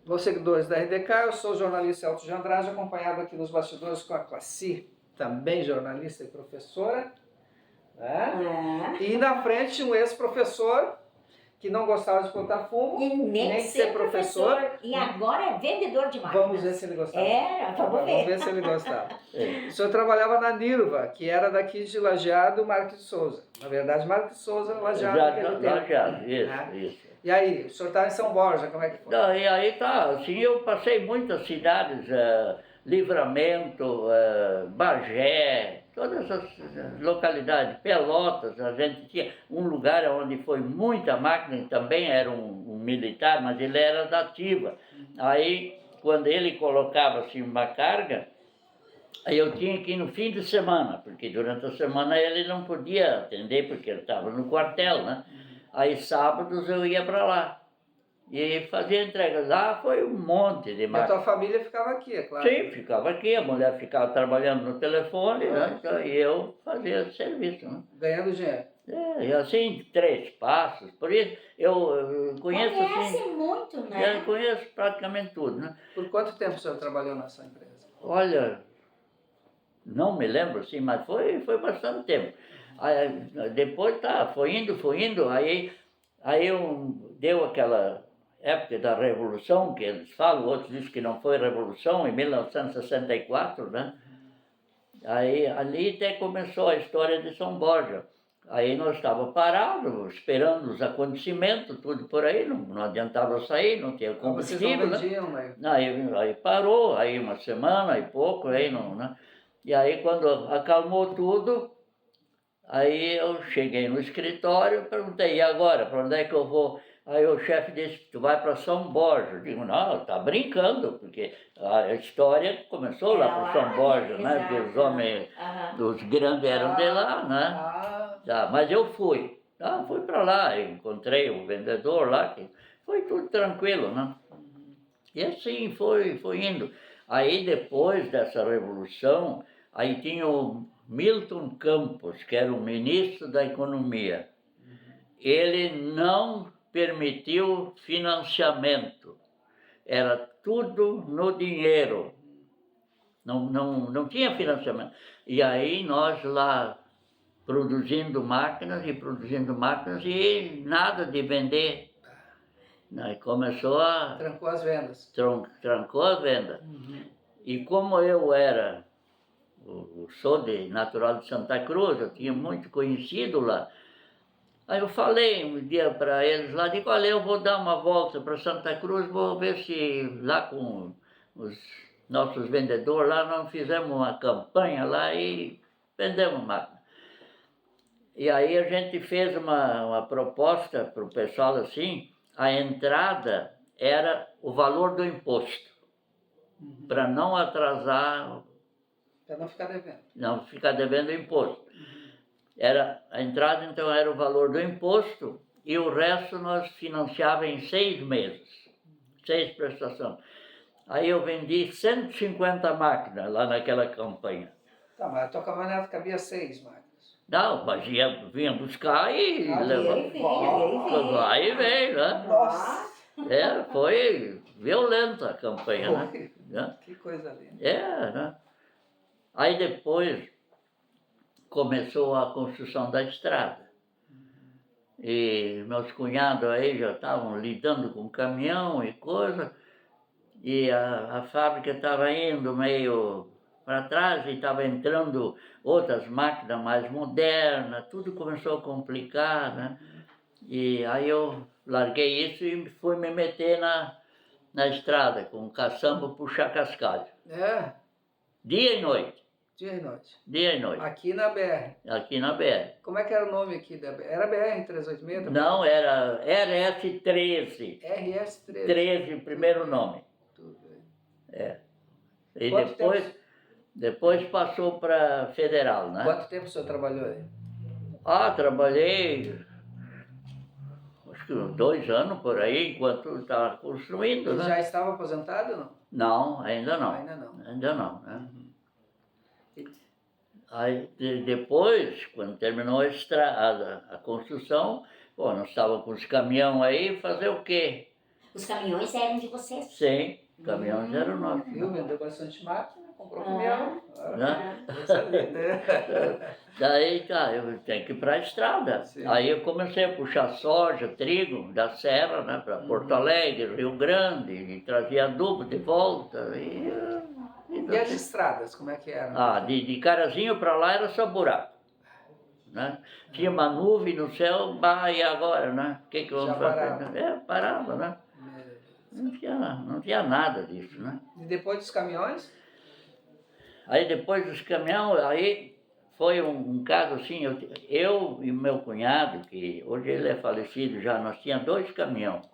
Meus seguidores da RDK, eu sou o jornalista Elton de Andrade, acompanhado aqui nos bastidores com a Classi, também jornalista e professora. Né? E na frente um ex-professor que não gostava de botar fumo, e nem ser professor. E agora é vendedor de máquinas. Vamos ver se ele gostava. Vamos ver. Vamos ver se ele gostava. O senhor trabalhava na Nirva, que era daqui de Lajeado, Marques de Souza. Na verdade, Marques de Souza, Lajeado. Lajeado, isso. E aí, o senhor estava em São Borja, como é que foi? Não, e aí tá, assim, eu passei muitas cidades, Livramento, Bagé, todas essas localidades, Pelotas, a gente tinha um lugar onde foi muita máquina, também era um militar, mas ele era da ativa. Aí, quando ele colocava assim uma carga, aí eu tinha que ir no fim de semana, porque durante a semana ele não podia atender, porque ele estava no quartel, né? Aí sábados eu ia para lá e fazia entregas. Lá foi um monte de máquinas. E a tua família ficava aqui, é claro? Sim, ficava aqui, a mulher ficava trabalhando no telefone, né? E eu fazia serviço. Né? Ganhando dinheiro? E assim, 3 passos. Por isso eu conheço Conhece assim, muito, né? Eu conheço praticamente tudo, né? Por quanto tempo o senhor trabalhou nessa empresa? Olha, não me lembro assim, mas foi bastante tempo. Aí, depois foi indo, aí deu aquela época da Revolução, que eles falam, outros dizem que não foi Revolução, em 1964, né? Aí ali até começou a história de São Borja. Aí nós estávamos parados, esperando os acontecimentos, tudo por aí, não adiantava sair, não tinha combustível. Vocês não vendiam, né? Aí parou, aí uma semana e pouco, aí não, né? E aí quando acalmou tudo, aí eu cheguei no escritório, perguntei, e agora, para onde é que eu vou? Aí o chefe disse, tu vai para São Borja. Eu digo, não, tá brincando, porque a história começou lá para São Borja, né? Porque os homens, os grandes eram de lá, né? Mas eu fui. Fui para lá, encontrei o vendedor lá, que foi tudo tranquilo, né? E assim foi indo. Aí depois dessa revolução, aí tinha o Milton Campos, que era o ministro da Economia. Ele não permitiu financiamento, era tudo no dinheiro, não tinha financiamento. E aí nós lá produzindo máquinas e nada de vender. Aí começou a... Trancou as vendas. Trancou a venda. E como eu sou natural de Santa Cruz, eu tinha muito conhecido lá. Aí eu falei um dia para eles lá, digo, olha, eu vou dar uma volta para Santa Cruz, vou ver se lá com os nossos vendedores lá não fizemos uma campanha lá e vendemos máquina. E aí a gente fez uma proposta para o pessoal assim, a entrada era o valor do imposto, para não atrasar... Para não ficar devendo. Não ficar devendo imposto. A entrada, então, era o valor do imposto e o resto nós financiava em 6 meses, 6 prestações. Aí eu vendi 150 máquinas lá naquela campanha. Tá, mas a tua caminhonete cabia 6 máquinas. Não, mas vinha buscar e levava. Vai e vem, né? Nossa! Foi violenta a campanha, né? Que coisa linda. Né? Aí depois começou a construção da estrada. E meus cunhados aí já estavam lidando com caminhão e coisa, e a fábrica estava indo meio para trás e estava entrando outras máquinas mais modernas, tudo começou a complicar, né? E aí eu larguei isso e fui me meter na estrada, com caçamba puxar cascalho. Dia e noite. Dia e noite. Dia e noite. Aqui na BR. Aqui na BR. Como é que era o nome aqui da BR? Era BR-386? Não, era RS-13. RS-13. 13, o primeiro nome. Tudo bem. E depois passou para Federal, né? Quanto tempo o senhor trabalhou aí? Trabalhei, acho que 2 anos por aí, enquanto estava construindo, né? Já estava aposentado ou não? Não, ainda não. Ainda não. Né? Aí depois, quando terminou a construção, nós estávamos com os caminhões aí, fazer o quê? Os caminhões eram de vocês? Sim, caminhões eram nossos. Viu? Vendeu bastante máquina, comprou caminhão. Né? Essa vida. Daí, tá, eu tenho que ir para a estrada. Sim. Aí eu comecei a puxar soja, trigo da serra, né, para Porto Alegre, Rio Grande, e trazia adubo de volta. E as estradas, como é que eram? Ah, de Carazinho para lá era só buraco. Né? Tinha uma nuvem no céu, bah, e agora, né? O que eu vou Já fazer? parava. Parava, né? Não tinha nada disso, né? E depois dos caminhões? Aí depois dos caminhões, aí foi um caso assim, eu e meu cunhado, que hoje ele é falecido já, nós tínhamos 2 caminhões.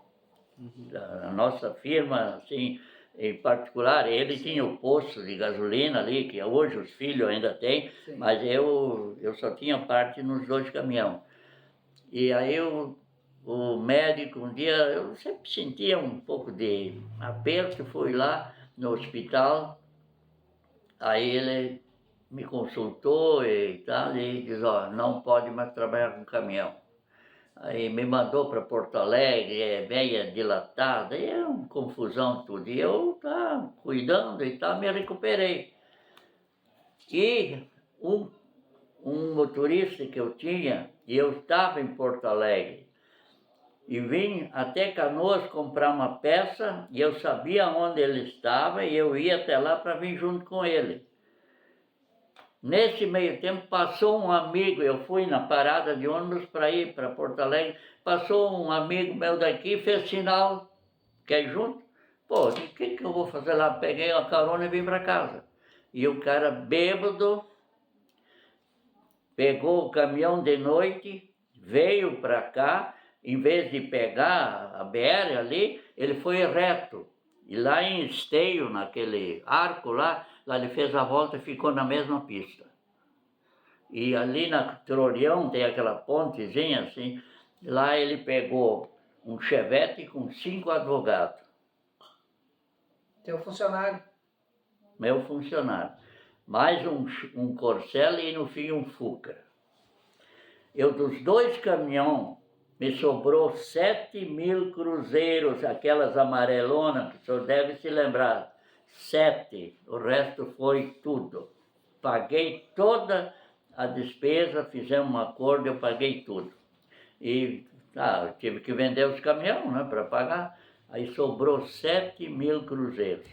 A nossa firma, assim, em particular, ele tinha o posto de gasolina ali, que hoje os filhos ainda têm, Sim. mas eu só tinha parte nos 2 caminhões. E aí o médico, um dia, eu sempre sentia um pouco de aperto, fui lá no hospital, aí ele me consultou e tal, e disse, ó, não pode mais trabalhar com caminhão. Aí me mandou para Porto Alegre, veia dilatada, e é uma confusão tudo. E eu cuidando e tal, me recuperei. E um motorista que eu tinha, e eu estava em Porto Alegre, e vim até Canoas comprar uma peça, e eu sabia onde ele estava, e eu ia até lá para vir junto com ele. Nesse meio tempo passou um amigo, eu fui na parada de ônibus para ir para Porto Alegre, passou um amigo meu daqui, fez sinal, quer ir junto? Pô, o que eu vou fazer lá? Peguei a carona e vim para casa. E o cara bêbado pegou o caminhão de noite, veio para cá, em vez de pegar a BR ali, ele foi reto. E lá em Esteio, naquele arco lá ele fez a volta e ficou na mesma pista. E ali na Trorião tem aquela pontezinha assim, lá ele pegou um Chevette com 5 advogados. Teu funcionário. Meu funcionário. Mais um Corcel e no fim um Fuca. Eu dos 2 caminhões, me sobrou 7.000 cruzeiros, aquelas amarelonas, que o senhor deve se lembrar. 7, o resto foi tudo. Paguei toda a despesa, fizemos um acordo, eu paguei tudo. E eu tive que vender os caminhões, né, para pagar. Aí sobrou 7.000 cruzeiros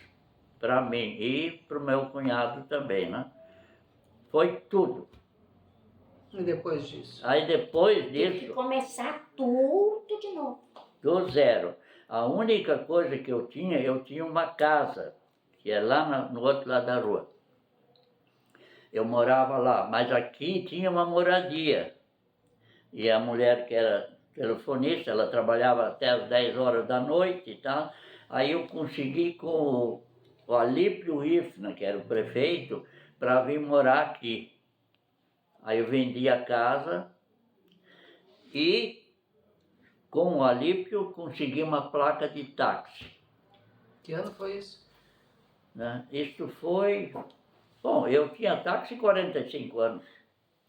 para mim e para o meu cunhado também, né? Foi tudo. E depois disso? Aí depois Tem disso... que começar tudo de novo. Do zero. A única coisa que eu tinha uma casa, que é lá no outro lado da rua. Eu morava lá, mas aqui tinha uma moradia. E a mulher que era telefonista, ela trabalhava até as 10 horas da noite e tal. Aí eu consegui com o Alípio Ifna, que era o prefeito, para vir morar aqui. Aí eu vendi a casa e com o Alípio consegui uma placa de táxi. Que ano foi isso? Né? Isso foi... Bom, eu tinha táxi 45 anos.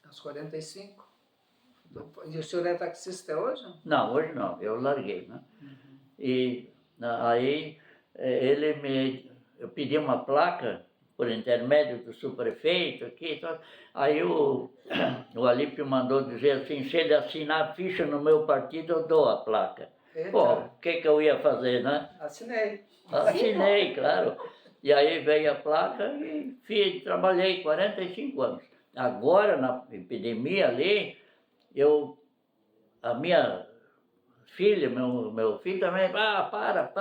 Aos 45? E o senhor é taxista hoje? Não, hoje não, eu larguei, né? E aí eu pedi uma placa por intermédio do subprefeito aqui, então, aí o Alípio mandou dizer assim, se ele assinar a ficha no meu partido, eu dou a placa. Eita. Pô, o que eu ia fazer, né? Assinei. Assinei, claro. E aí veio a placa e trabalhei 45 anos. Agora, na epidemia ali, a minha filha, meu filho também, para,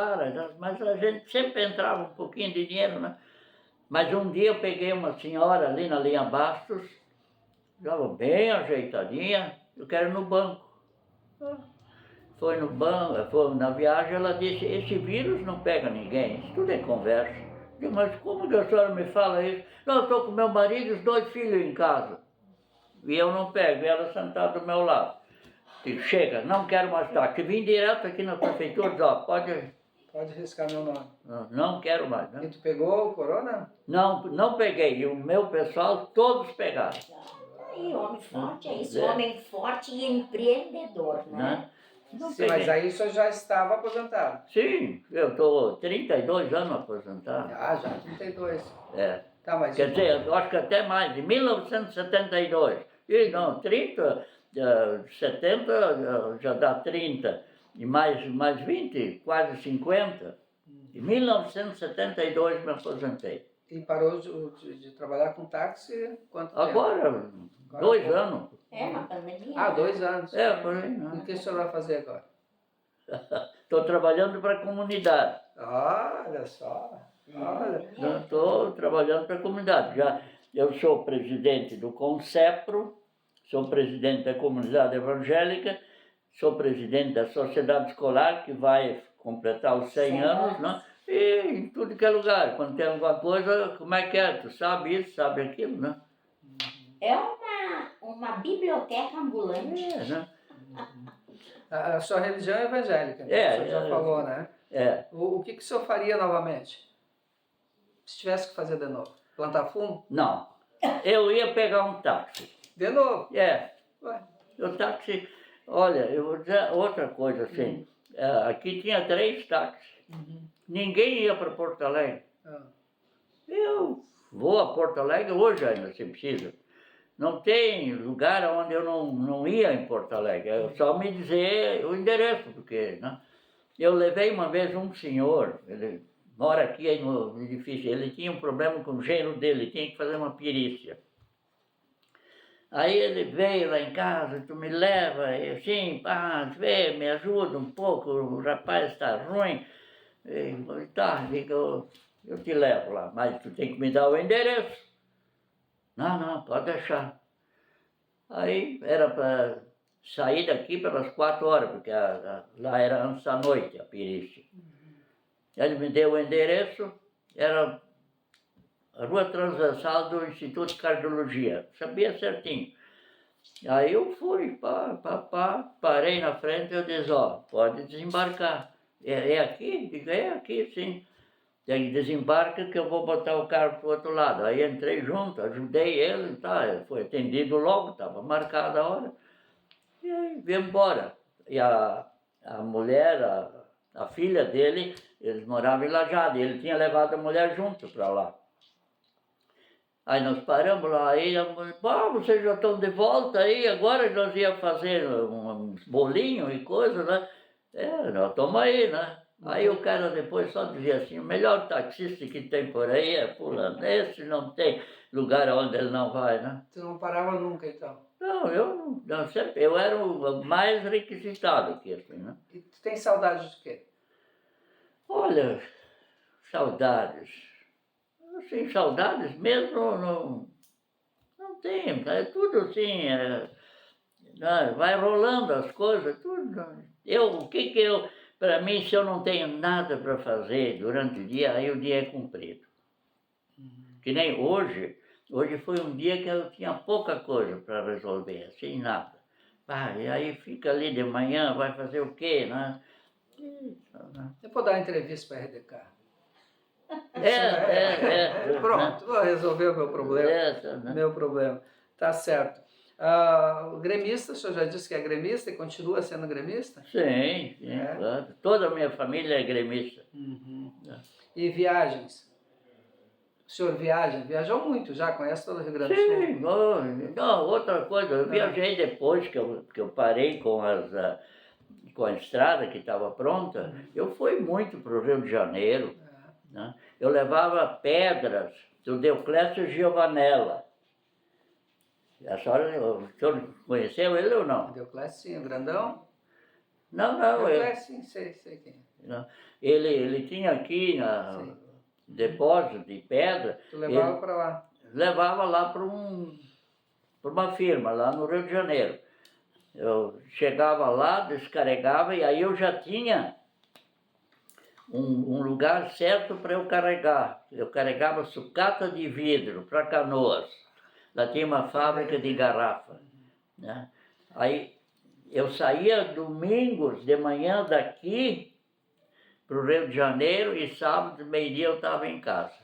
mas a gente sempre entrava um pouquinho de dinheiro, né? Mas um dia eu peguei uma senhora ali na linha Bastos, estava bem ajeitadinha, eu quero ir no banco. Foi no banco, foi na viagem, ela disse, esse vírus não pega ninguém, isso tudo é conversa. Eu digo, mas como que a senhora me fala isso? Não, eu estou com meu marido e os 2 filhos em casa. E eu não pego, e ela sentada do meu lado. Digo, chega, não quero mais estar. Que vim direto aqui na prefeitura, diz, ó, pode riscar meu nome. Não quero mais, né? E tu pegou o corona? Não peguei, e o meu pessoal todos pegaram. Aí, homem forte, é isso, homem forte e empreendedor, né? Não Sim, mas peguei. aí o senhor já estava aposentado. Sim, eu estou 32 anos aposentado. Ah, já 32. É. Tá, mas Quer dizer, eu acho que até mais, de 1972. E não, 30, 70 já dá 30. E mais 20, quase 50. Em 1972 me aposentei. E parou de trabalhar com táxi quanto tempo? Agora, 2 anos. Na pandemia. Ah, 2 anos. É, por aí, E o né? que o senhor vai fazer agora? Estou trabalhando para a comunidade. Olha só. Olha. Estou trabalhando para a comunidade. Eu sou presidente do CONCEPRO, sou presidente da comunidade evangélica, sou presidente da sociedade escolar, que vai completar os 100 anos, né? E em tudo que é lugar. Quando tem alguma coisa, como é que é? Tu sabe isso, sabe aquilo, né? É uma biblioteca ambulante. É, né? A sua religião é evangélica, né? É, O senhor já falou, né? É. O que o senhor faria novamente? Se tivesse que fazer de novo? Plantar fumo? Não. Eu ia pegar um táxi. De novo? É. Ué. O táxi, olha, eu vou dizer outra coisa assim. Aqui tinha 3 táxis. Ninguém ia para Porto Alegre. Ah. Eu vou a Porto Alegre hoje ainda, se precisa. Não tem lugar onde eu não ia em Porto Alegre. É só me dizer o endereço, porque, né? Eu levei uma vez um senhor, ele mora aqui no edifício, ele tinha um problema com o genro dele, tinha que fazer uma perícia. Aí ele veio lá em casa, tu me leva, e assim, vê, me ajuda um pouco, o rapaz está ruim. E, tá, digo, eu te levo lá, mas tu tem que me dar o endereço. Não, pode deixar. Aí era para sair daqui pelas 4 horas, porque lá era antes da noite a perícia. Ele me deu o endereço, era a rua transversal do Instituto de Cardiologia, sabia certinho. Aí eu fui, parei na frente e eu disse, pode desembarcar. É aqui? Digo, é aqui sim. Tem desembarca que eu vou botar o carro para o outro lado. Aí entrei junto, ajudei ele, tá, foi atendido logo, estava marcada a hora. E aí vim embora. E a mulher, a filha dele, eles moravam em Lajado, e ele tinha levado a mulher junto para lá. Aí nós paramos lá, aí a mulher, vocês já estão de volta aí, agora nós ia fazer uns bolinhos e coisa, né? Nós estamos aí, né? Aí o cara depois só dizia assim, o melhor taxista que tem por aí é fulano, esse não tem lugar onde ele não vai, né? Tu não parava nunca, então? Não, eu era o mais requisitado aqui, assim, né? E tu tem saudade de quê? Olha, saudades. Assim, saudades mesmo não tenho, é tudo assim, vai rolando as coisas, tudo. Para mim, se eu não tenho nada para fazer durante o dia, aí o dia é cumprido. Que nem hoje foi um dia que eu tinha pouca coisa para resolver, assim, nada. E aí fica ali de manhã, vai fazer o quê, né? Eu vou dar uma entrevista para a RDK. Pronto, vou resolver o meu problema. Meu problema. Tá certo. O gremista, o senhor já disse que é gremista e continua sendo gremista? Sim, claro. Toda a minha família é gremista. E viagens? O senhor viajou muito já, conhece todo o Rio Grande do Sul? Sim, não, outra coisa, eu viajei depois que eu parei com a estrada que estava pronta, eu fui muito para o Rio de Janeiro. Né? Eu levava pedras do Deoclésio Giovanella. A senhora, o senhor conheceu ele ou não? Deoclésio, grandão? Não. Deoclésio, sei quem é. Ele tinha aqui depósito de pedra. Tu levava para lá? Levava lá para uma firma, lá no Rio de Janeiro. Eu chegava lá, descarregava e aí eu já tinha um lugar certo para eu carregar. Eu carregava sucata de vidro para Canoas. Lá tinha uma fábrica de garrafa. Né? Aí eu saía domingos de manhã daqui para o Rio de Janeiro e sábado, meio-dia, eu estava em casa.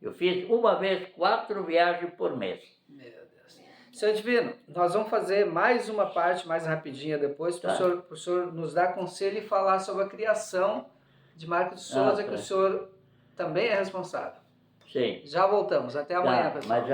Eu fiz uma vez 4 viagens por mês. Meu Deus. Senhor Divino, nós vamos fazer mais uma parte mais rapidinha depois, para o senhor nos dar conselho e falar sobre a criação de Marcos de Souza, que o senhor também é responsável. Sim. Já voltamos. Até amanhã, pessoal. Mas